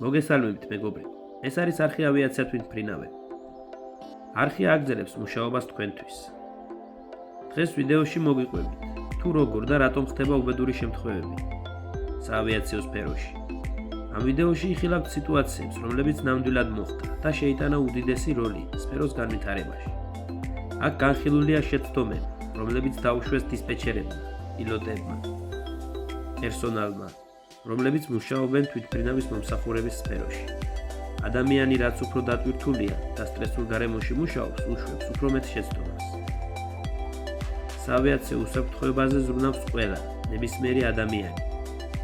მოგესალმებით მეგობრებო. ეს არის არხი ავიაცია თვითმფრინავები. არხი აგრძელებს მუშაობას თქვენთვის. დღეს ვიდეოში მოგიყვებით თუ როგორ და რატომ ხდება უბედური შემთხვევები საავიაციო სფეროში. ამ ვიდეოში იხილავთ სიტუაციებს, რომლებიც ნამდვილად მოხდა და შეიტანა უდიდესი როლი სფეროს განვითარებაში. აქ განხილულია შეცდომები, რომლებიც დაუშვეს დისპეჩერებმა, პილოტებმა, პერსონალმა, რომლებიც მუშაობენ თვითმფრინავის მომსახურების სფეროში. ადამიანი რაც უფრო დატვირთულია და სტრესულ გარემოში მუშაობს, უშვებს უფრო მეტ შეცდომას. საავიაციო უსაფრთხოებაზე ზრუნავს ყველა ნებისმიერი ადამიანი,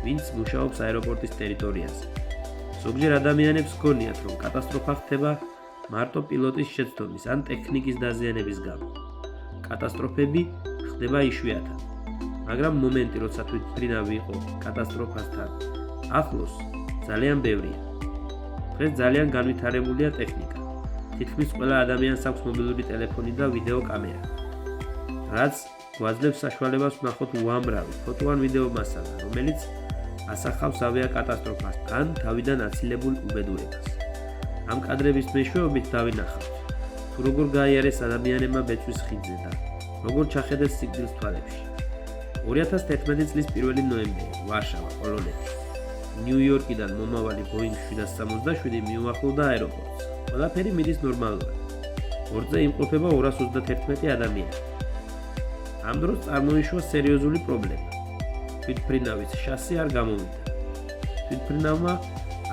ვინც მუშაობს აეროპორტის ტერიტორიაზე. ზოგჯერ ადამიანებს გონიათ, რომ კატასტროფა ხდება მარტო პილოტის შეცდომის ან ტექნიკის დაზიანების გამო. კატასტროფები ხდება იშვიათად, მაგრამ მომენტი, როცა თვითმფრინავი იყო კატასტროფასთან ახლოს, ძალიან ბევრია. დღეს ძალიან განვითარებულია ტექნიკა. თითქმის ყველა ადამიანს აქვს მობილური ტელეფონი და ვიდეო კამერა, რაც გვაძლევს საშუალებას ვნახოთ უამრავი ფოტო ან ვიდეო მასალა, რომელიც ასახავს ავიაკატასტროფას ან თავიდან აცილებულ უბედურებას. ამ კადრების მეშვეობით დავინახავთ, თუ როგორ გაიარეს ადამიანებმა ბეწვის ხიდზე და როგორ ჩახედეს სიკვდილს თვალებში. 2011 წლის 1 ნოემბერი, ვარშავა, პოლონეთი. ნიუ-იორკიდან მომავალი Boeing 767 მიუახლოვდა აეროპორტს. ყველაფერი მიდის ნორმალურად. ბორტზე იმყოფება 231 ადამიანი. ამ დროს წარმოიშვა სერიოზული პრობლემა. თვითმფრინავის შასი არ გამოვიდა. თვითმფრინავმა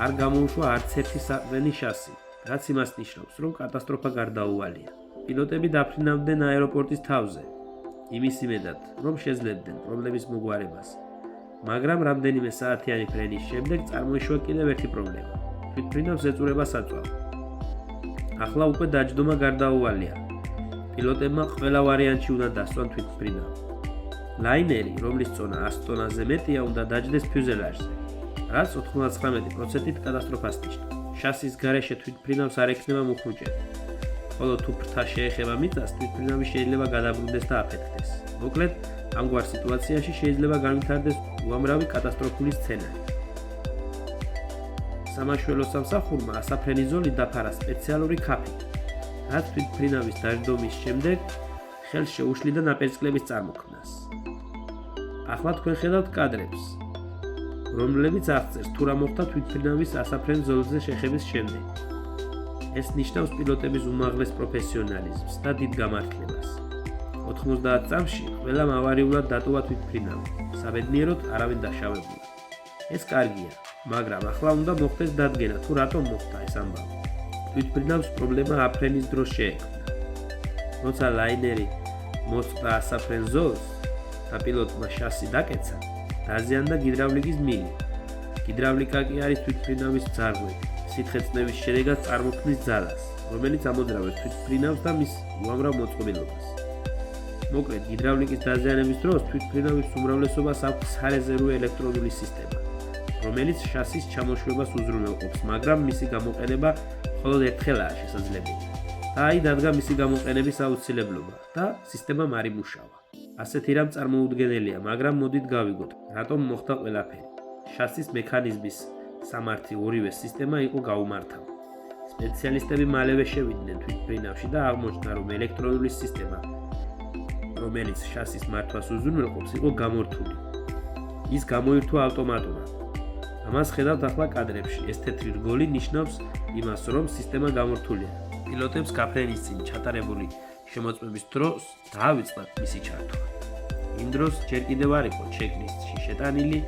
არ გამოუშვა არც ერთი საყრდენი შასი, რაც იმას ნიშნავს, რომ კატასტროფა გარდაუვალია. პილოტები დაფრინავდნენ აეროპორტის თავზე, იმის იმედად, რომ შეძლებდნენ პრობლემის მოგვარებას. მაგრამ რამდენიმე საათიანი ფრენის შემდეგ წარმოიშვა კიდევ ერთი პრობლემა. თვითმფრინავს ეწურება საწვავი. ახლა უკვე დაჯდომა გარდაუვალია. პილოტებმა ყველა ვარიანტში უნდა დასვან თვითმფრინავი. ლაინერი, რომლის წონა 100 ტონაზე მეტია, უნდა დაჯდეს ფიუზელაჟზე, რაც 99%-ით კატასტროფას ნიშნავს. შასის გარეშე თვითმფრინავს არ ექნება მუხრუჭები. ხოლო თუ ფრთა შეეხება მიწას, თვითმფრინავი შეიძლება გადაბრუნდეს და აფეთქდეს. მოკლედ, ამგვარ სიტუაციაში შეიძლება განვითარდეს უამრავი კატასტროფული სცენარი. სამაშველო სამსახურმა ასაფრენი ზოლი დაფარა სპეციალური ქაფით, რაც თვითმფრინავის დაჯდომის შემდეგ ხელს შეუშლიდა ნაპერწკლების წარმოქმნას. ახლა თქვენ ხედავთ კადრებს, რომლებიც აღწერს თუ რა მოხდა თვითმფრინავის ასაფრენ ზოლზე შეხების შემდეგ. ეს ნიშნავს პილოტების უმაღლეს პროფესიონალიზმს და დიდ გამართლებას. 90 წამში ყველამ ავარიულად დატოვა თვითმფრინავი, საბედნიეროდ არავინ დაშავებულა. ეს კარგია, მაგრამ ახლა უნდა მოხდეს დადგენა, თუ რატომ მოხდა ეს ამბავი. თვითმფრინავს პრობლემა აფრენის დროს შეექმნა. როცა ლაინერი მოსწდა ასაფრენ ზოლს და პილოტმა შასი დაკეცა, დაზიანდა გიდრავლიკის მილი. გიდავლიკა კი არის თვითმფრინავის ძარღვები, სითხე-წნევის შედეგად წარმოქმნის ძალას, რომელიც ამოძრავებს თვითმფრინავს და მის უამრავ მოწყობილობას. მოკლედ, გიდავლიკის დაზიანების დროს თვითმფრინავის უმრავლესობას აქვს სარეზერვო ელექტრონული სისტემა, რომელიც შასის ჩამოშვებას უზრუნველყოფს, მაგრამ მისი გამოყენება მხოლოდ ერთხელაა შესაძლებელი. და აი დადგა მისი გამოყენების აუცილებლობა და სისტემამ არ იმუშავა. ასეთი რამ წარმოუდგენელია, მაგრამ მოდით გავიგოთ, რატომ მოხდა ყველაფერი. შასის მექანიზმის სამართი ორივე სისტემა იყო გაუმართავი. სპეციალისტები მალევე შევიდნენ თვითმფრინავში და აღმოჩნდა, რომ ელექტრონული სისტემა, რომელიც შასის მართვას უზრუნველყოფს, იყო გამორთული. ის გამოირთვა ავტომატურად. ამას ხედავთ ახლა კადრებში. ეს თეთრი რგოლი ნიშნავს იმას, რომ სისტემა გამორთულია. პილოტებს გაფრენის წინ ჩატარებული შემოწმების დროს დაავიწყდათ მისი ჩართვა. იმ დროს ჯერ კიდევ არ იყო ჩეკლისტში შეტანილი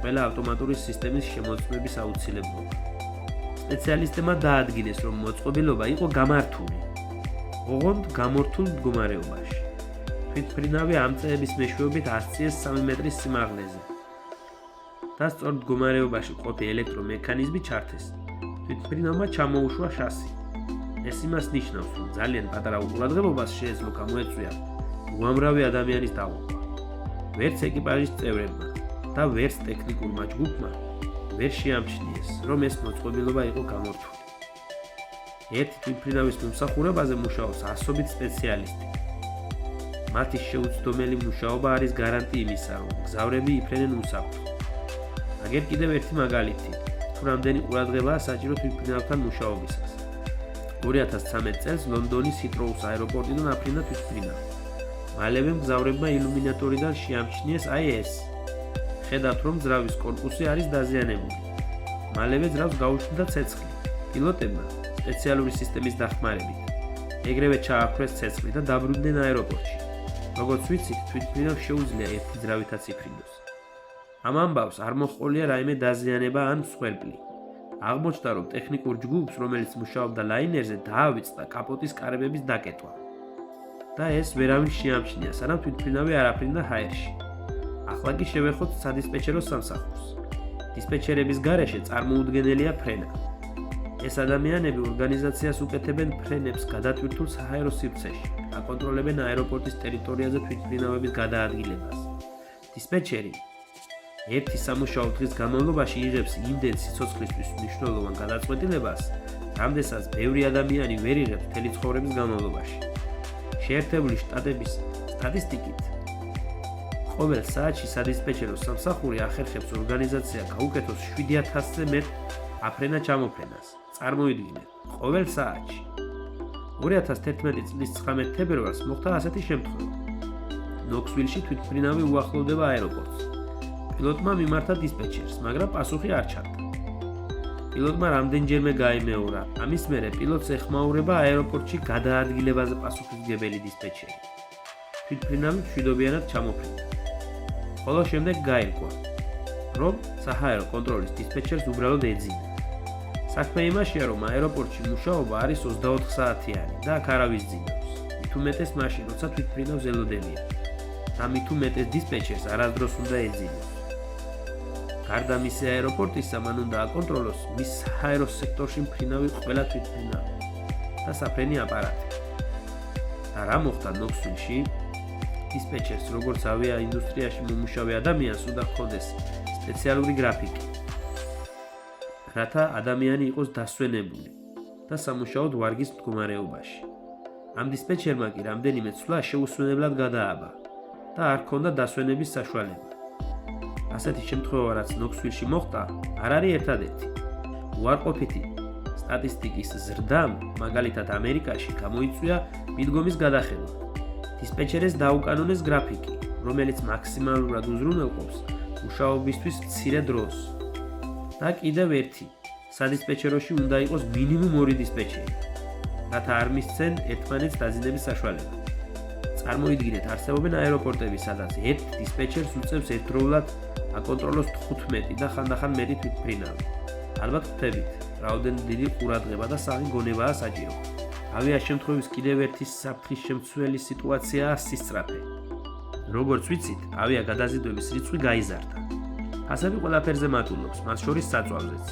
ყველა ავტომატური სისტემის შემოწმების აუცილებლობა. სპეციალისტებმა დაადგინეს, რომ მოწყობილობა იყო გამართული, ოღონდ გამორთულ მდგომარეობაში. თვითმფრინავი ამ წეების მეშვეობით ასწიეს 3 მეტრის სიმაღლეზე და სწორ მდგომარეობაში მყოფი ელექტრომექანიზმი ჩართეს. თვითმფრინავმა ჩამოუშვა შასი. ეს იმას ნიშნავს, რომ ძალიან პატარა უყურადღებობას შეეძლო გამოეწვია უამრავი ადამიანის დაღუპვა. ვერც ეკიპაჟის წევრებმა და ვერც ტექნიკურმა ჯგუფმა ვერ შეამჩნიეს, რომ ეს მოწყობილობა იყო გამორთული. ერთი თვითმფრინავის მომსახურებაზე მუშაობს ასობით სპეციალისტი. მათი შეუცდომელი მუშაობა არის გარანტი იმისა, რომ მგზავრები იფრენენ უსაფრთხოდ. აგერ კიდევ ერთი მაგალითი, თუ რამდენი ყურადღებაა საჭირო თვითმფრინავთან მუშაობისას. 2013 წელს ლონდონის ჰითროუს აეროპორტიდან აფრინდა თვითმფრინავი. მალევე მგზავრებმა ილუმინატორიდან შეამჩნიეს აი ეს. ხედავთ, რომ ძრავის კორპუსი არის დაზიანებული. მალევე ძრავს გაუჩნდა ცეცხლი. პილოტებმა სპეციალური სისტემის დახმარებით ეგრევე ჩააქრეს ცეცხლი და დაბრუნდნენ აეროპორტში. როგორც ვიცით, თვითმფრინავს შეუძლია ერთი ძრავითაც იფრინოს. ამ ამბავს არ მოჰყოლია რაიმე დაზიანება ან მსხვერპლი. აღმოჩნდა, რომ ტექნიკურ ჯგუფს, რომელიც მუშაობდა ლაინერზე, დაავიწყდა კაპოტის კარებების დაკეტვა. და ეს ვერავინ შეამჩნია, სანამ თვითმფრინავი არ აფრინდა ჰაერში. ახლა კი შევეხოთ სადისპეჩერო სამსახურს. დისპეჩერების გარეშე წარმოუდგენელია ფრენა. ეს ადამიანები ორგანიზაციას უკეთებენ ფრენებს გადატვირთულ საჰაერო სივრცეში, აკონტროლებენ აეროპორტის ტერიტორიაზე თვითმფრინავების გადაადგილებას. დისპეჩერი ერთი სამუშაო დღის განმავლობაში იღებს იმდენ სიცოცხლისთვის მნიშვნელოვან გადაწყვეტილებას, რამდენსაც ბევრი ადამიანი ვერ იღებს მთელი ცხოვრების განმავლობაში. შეერთებული შტატების სტატისტიკით, ყოველ საათში სადისპეჩერო სამსახური ახერხებს ორგანიზაცია გაუკეთოს 7000-ზე მეტ აფრენა ჩამოფრენას. წარმოიდგინეთ, ყოველ საათში. 2011 წლის 19 თებერვალს მოხდა ასეთი შემთხვევა. ნოქსვილში თვითმფრინავი უახლოვდება აეროპორტს. პილოტმა მიმართა დისპეჩერს, მაგრამ პასუხი არ ჩანდა. პილოტმა რამდენჯერმე გაიმეორა. ამის მერე პილოტს ეხმაურება აეროპორტში გადაადგილებაზე პასუხისმგებელი დისპეჩერი. თვითმფრინავი მშვიდობიანად ჩამოფრინდა. ხოლო შემდეგ გაირკვა, რომ საჰაერო კონტროლის დისპეჩერს უბრალოდ ეძინა. საქმე იმაშია, რომ აეროპორტში მუშაობა არის 24 საათიანი და აქ არავის ძინავს. მით უმეტეს მაშინ, როცა თვითმფრინავს ელოდებიან. და მით უმეტეს დისპეჩერს არასდროს უნდა ეძინოს. გარდა მისი აეროპორტისა, მან უნდა აკონტროლოს მის საჰაერო სექტორში მფრინავი ყველა თვითმფრინავი და საფრენი აპარატი. და რა მოხდა ნოქსვილში? დისპეჩერს, როგორც ავია ინდუსტრიაში მომუშავე ადამიანს, უნდა ჰქონდეს სპეციალური გრაფიკი, რათა ადამიანი იყოს დასვენებული და სამუშაოდ ვარგის მდგომარეობაში. ამ დისპეჩერმა კი რამდენიმე ცვლა შეუსვენებლად გადააბა და არ ჰქონდა დასვენების საშუალება. ასეთი შემთხვევა, რაც ნოქსვილში მოხდა, არ არის ერთადერთი. უარყოფითი სტატისტიკის ზრდამ, მაგალითად ამერიკაში, გამოიწვია მიდგომის გადახედვა. დისპეჩერეს დაუკანონეს გრაფიკი, რომელიც მაქსიმალურად უზრუნველყოფს მუშაობისთვის მცირე დროს. და კიდევ ერთი, სადისპეჩეროში უნდა იყოს მინიმუმ 2 დისპეჩერი, რათა არ მისცენ ერთმანეთს დაძინების საშუალება. წარმოიდგინეთ, არსებობენ აეროპორტები, სადაც ერთ დისპეჩერს უწევს ერთდროულად აკონტროლოს 15 და ხანდახან მეტი თვითმფრინავი. ალბათ ხვდებით, რაოდენ დიდი ყურადღება და საღი გონებაა საჭირო. ავია შემთხვევის კიდევ ერთი საფრთხის შემცველი სიტუაციაა სისწრაფე. როგორც ვიცით, ავია გადაზიდვების რიცხვი გაიზარდა. ასები ყველაფერზე მატულობს, მათ შორის საწვავზეც.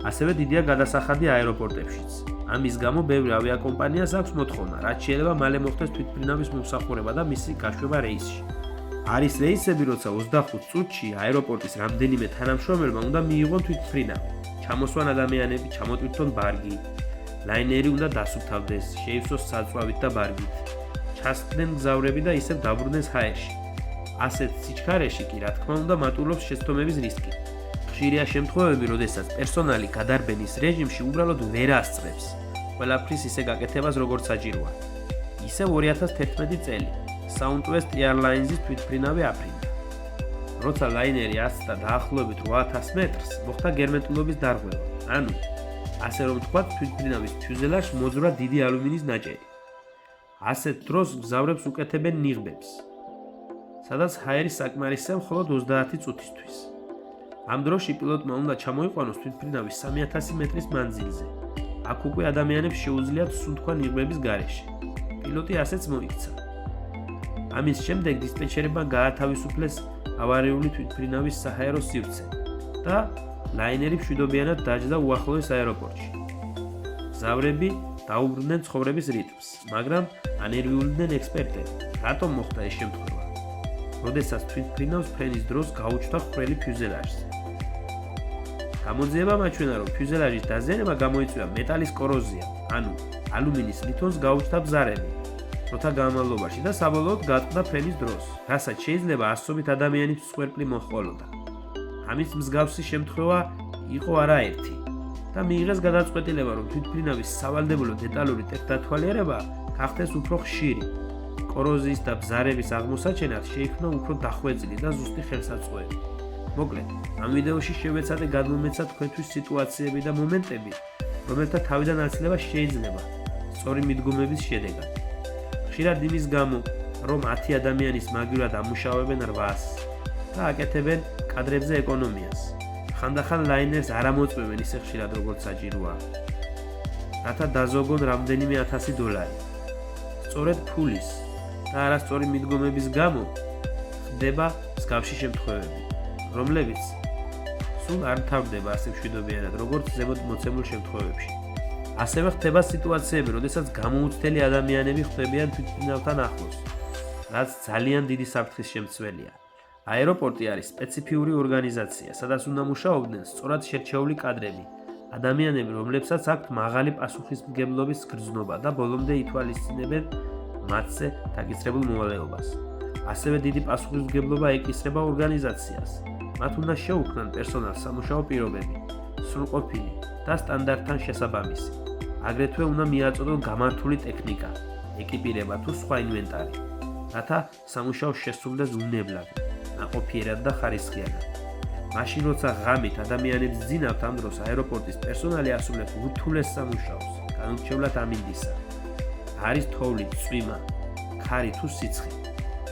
ასევე დიდია გადასახადი აეროპორტებშიც. ამის გამო ბევრი ავიაკომპანიას აქვს მოთხოვნა, რაც შეიძლება მალე მოხდეს თვითმფრინავის მომსახურება და მისი გაშვება რეისში. არის რეისები, როცა 25 წუთში აეროპორტის რამდენიმე თანამშრომელმა უნდა მიიღონ თვითმფრინავი. ჩამოსვან ადამიანები, ჩამოტვირთონ ბარგი. ლაინერი უნდა დასუფთავდეს, შეივსოს საწვავით და ბარგით. ჩასხდნენ მგზავრები და ისევ დაბრუნდეს ჰაერში. ასეთ სიჩქარეში კი, რა თქმა უნდა, მატულობს შეცდომების რისკი. ხშირია შემთხვევები, როდესაც პერსონალი გადარბენის რეჟიმში უბრალოდ ვერ ასწრებს ყველაფრის ისე გაკეთებას, როგორც საჭიროა. ისევ 2011 წელი Southwest Airlines-ის თვითმფრინავი აფრინდა. როცა ლაინერი ასწდა დაახლოებით 8000 მეტრს, მოხდა გერმეტულობის დარღვევა. ანუ, ასე რომ თქვათ, თვითმფრინავის ფიუზელაჟს მოძვრა დიდი ალუმინის ნაჭერი. ასეთ დროს მგზავრებს უკეთებენ ნიღბებს, სადაც ჰაერი საკმარისია მხოლოდ 30 წუთისთვის. ამ დროში პილოტმა უნდა ჩამოიყვანოს თვითმფრინავის 3000 მეტრის მანძილზე. აქ უკვე ადამიანებს შეუძლიათ სუნთქვა ნიღბების გარეშე. პილოტი ასეც მოიქცა. ამის შემდეგ დისპეჩერებმა გაათავისუფლეს ავარიული თვითმფრინავის საჰაერო სივრცე და ლაინერი მშვიდობიანად დაჯდა უახლოეს აეროპორტში. მგზავრები დაუბრუნდნენ ცხოვრების რიტმს, მაგრამ ანერვიულიდნენ ექსპერტები. რატომ მოხდა ეს შემთხვევა? როდესაც თვითმფრინავს ფრენის დროს გაუჩნდა ხვრელი ფიუზელაჟზე. გამოძიება მაჩვენა, რომ ფიუზელაჟის დაზიანება გამოიწვია მეტალის კოროზია, ანუ ალუმინის ლითონს გაუჩნდა ბზარები, დროთა განმავლობაში და საბოლოოდ გატყდა ფრენის დროს, რასაც შეიძლება ასობით ადამიანის მსხვერპლი მოჰყოლოდა. ამის მსგავსი შემთხვევა იყო არაერთი და მიიღეს გადაწყვეტილება, რომ თვითმფრინავის სავალდებულო დეტალური ტექდათვალიერება გახდეს უფრო ხშირი. კოროზიის და ბზარების აღმოსაჩენად შეიქმნა უფრო დახვეწილი და ზუსტი ხელსაწყოები. მოკლედ, ამ ვიდეოში შევეცადე გადმომეცა თქვენთვის სიტუაციები და მომენტები, რომელთა თავიდან აცილება შეიძლება სწორი მიდგომების შედეგად. ხშირად იმის გამო, რომ 10 ადამიანის მაგივრად ამუშავებენ 800 და აკეთებენ კადრებზე ეკონომიას. ხანდახან ლაინერს არ ამოწმებენ ისე ხშირად, როგორც საჭიროა, რათა დაზოგონ რამდენიმე $1000. სწორედ ფულის და არასწორი მიდგომების გამო ხდება მსგავსი შემთხვევები, რომლებიც სულ არ მთავრდება ასე მშვიდობიანად, როგორც ზემოთ მოცემულ შემთხვევებში. ასევე ხდება სიტუაციები, როდესაც გამოუცდელი ადამიანები ხვდებიან თვითმფრინავთან ახლოს, რაც ძალიან დიდი საფრთხის შემცველია. აეროპორტი არის სპეციფიური ორგანიზაცია, სადაც უნდა მუშაობდნენ სწორად შერჩეული კადრები, ადამიანები, რომლებსაც აქვთ მაღალი პასუხისმგებლობის გრძნობა და ბოლომდე ითვალისწინებენ მათზე დაკისრებულ მოვალეობას. ასევე დიდი პასუხისმგებლობა ეკისრება ორგანიზაციას. მათ უნდა შეუქმნან პერსონალს სამუშაო პირობები, სრულყოფილი და სტანდარტთან შესაბამისი. აგრეთვე უნდა მიაწოდონ გამართული ტექნიკა, ეკიპირება თუ სხვა ინვენტარი, რათა სამუშაო შესრულდეს უნებლად, ნაყოფიერად და ხარისხიანად. მაშინ როცა ღამით ადამიანებს ძინავთ, ამ დროს აეროპორტის პერსონალი ასრულებს ურთულეს სამუშაოს, განურჩევლად ამინდისა. არის თოვლი, წვიმა, ქარი თუ სიცხე.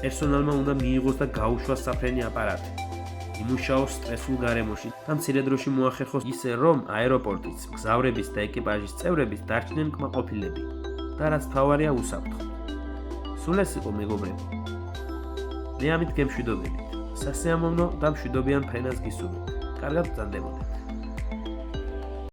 პერსონალმა უნდა მიიღოს და გაუშვას საფრენი აპარატი. იმუშაოს სტრესულ გარემოში და მცირე დროში მოახერხოს ისე, რომ აეროპორტის, მგზავრების და ეკიპაჟის წევრების დარჩნენ კმაყოფილები და რაც მთავარია უსაფრთხო. სულ ეს იყო მეგობრებო. მე ამით გემშვიდობებით. სასიამოვნო და მშვიდობიან ფრენას გისურვებთ. კარგად ბრძანდებოდეთ.